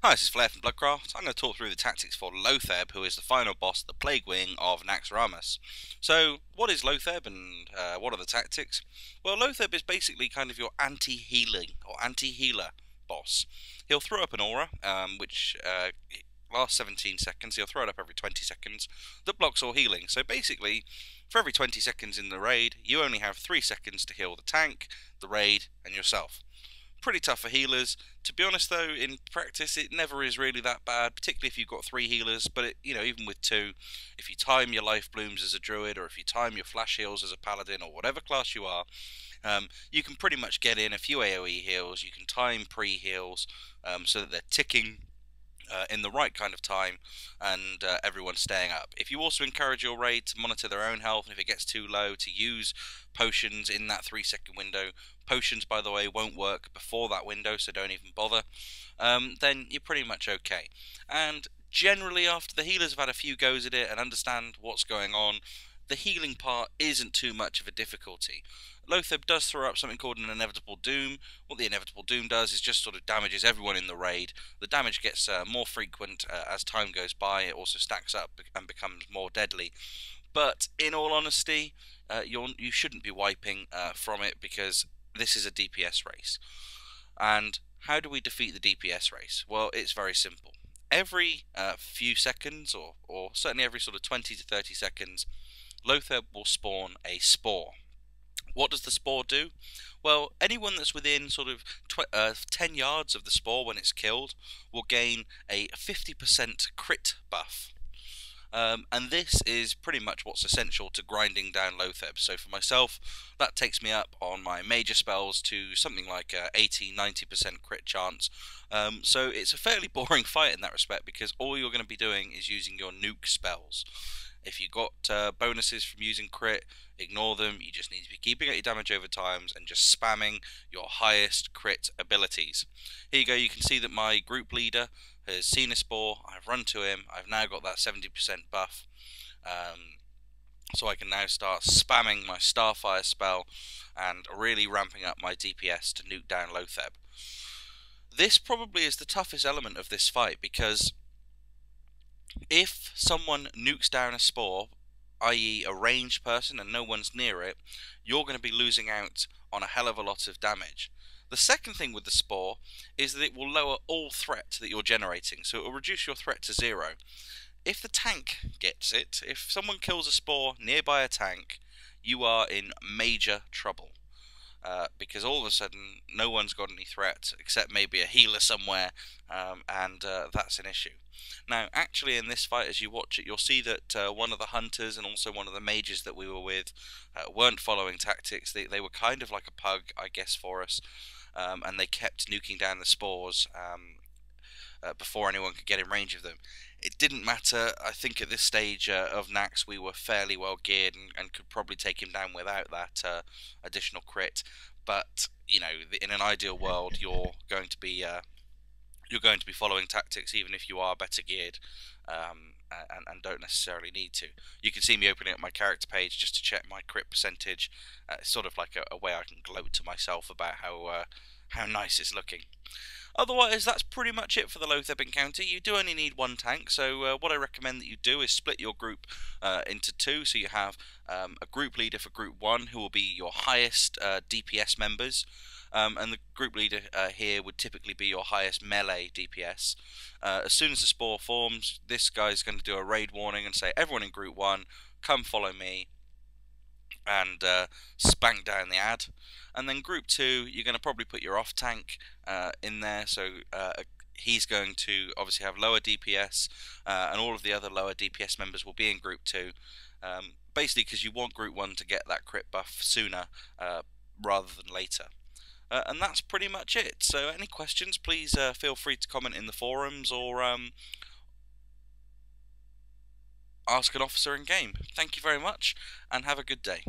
Hi, this is Flair from Bloodcraft. I'm going to talk through the tactics for Loatheb, who is the final boss of the Plague Wing of Naxx. So, what is Loatheb and what are the tactics? Well, Loatheb is basically kind of your anti-healing or anti-healer boss. He'll throw up an aura, which lasts 17 seconds. He'll throw it up every 20 seconds that blocks all healing. So basically, for every 20 seconds in the raid, you only have 3 seconds to heal the tank, the raid, and yourself. Pretty tough for healers. To be honest though, in practice it never is really that bad, particularly if you've got 3 healers, but even with 2, if you time your life blooms as a druid, or if you time your flash heals as a paladin, or whatever class you are, you can pretty much get in a few AoE heals. You can time pre-heals so that they're ticking in the right kind of time, and everyone's staying up. If you also encourage your raid to monitor their own health, and if it gets too low, to use potions in that 3-second window. Potions, by the way, won't work before that window, so don't even bother. Then you're pretty much okay. And generally, after the healers have had a few goes at it and understand what's going on, the healing part isn't too much of a difficulty. Loatheb does throw up something called an Inevitable Doom. What the Inevitable Doom does is just sort of damages everyone in the raid. The damage gets more frequent as time goes by. It also stacks up and becomes more deadly. But in all honesty, you shouldn't be wiping from it, because this is a DPS race. And how do we defeat the DPS race? Well, it's very simple. Every few seconds, or certainly every sort of 20 to 30 seconds, Loatheb will spawn a spore. What does the spore do? Well, anyone that's within sort of 10 yards of the spore when it's killed will gain a 50% crit buff. And this is pretty much what's essential to grinding down Loatheb. So for myself, that takes me up on my major spells to something like 80-90% crit chance. So it's a fairly boring fight in that respect, because all you're going to be doing is using your nuke spells. If you got bonuses from using crit, ignore them. You just need to be keeping up your damage over times and just spamming your highest crit abilities. Here you go, you can see that my group leader has seen a spore. I've run to him. I've now got that 70% buff. So I can now start spamming my Starfire spell and really ramping up my DPS to nuke down Loatheb. This probably is the toughest element of this fight, because if someone nukes down a spore, i.e. a ranged person, and no one's near it, you're going to be losing out on a hell of a lot of damage. The second thing with the spore is that it will lower all threat that you're generating, so it will reduce your threat to 0. If the tank gets it, if someone kills a spore nearby a tank, you are in major trouble. Because all of a sudden no one's got any threat except maybe a healer somewhere, and that's an issue. Now actually in this fight, as you watch it, you'll see that one of the hunters and also one of the mages that we were with weren't following tactics. They were kind of like a pug, I guess, for us, and they kept nuking down the spores before anyone could get in range of them. It didn't matter. I think at this stage of Naxx we were fairly well geared and could probably take him down without that additional crit. But you know, in an ideal world, you're going to be following tactics even if you are better geared, and don't necessarily need to. You can see me opening up my character page just to check my crit percentage. It's sort of like a way I can gloat to myself about how nice it's looking. Otherwise, that's pretty much it for the Loatheb encounter. You do only need 1 tank, so what I recommend that you do is split your group into 2. So you have a group leader for group 1, who will be your highest DPS members, and the group leader here would typically be your highest melee DPS. As soon as the spore forms, this guy's going to do a raid warning and say, everyone in group 1, come follow me, and spank down the ad. And then group 2, you're going to probably put your off tank in there, so he's going to obviously have lower DPS, and all of the other lower DPS members will be in group 2, basically because you want group 1 to get that crit buff sooner rather than later. And that's pretty much it. So any questions, please feel free to comment in the forums, or ask an officer in game. Thank you very much, and have a good day.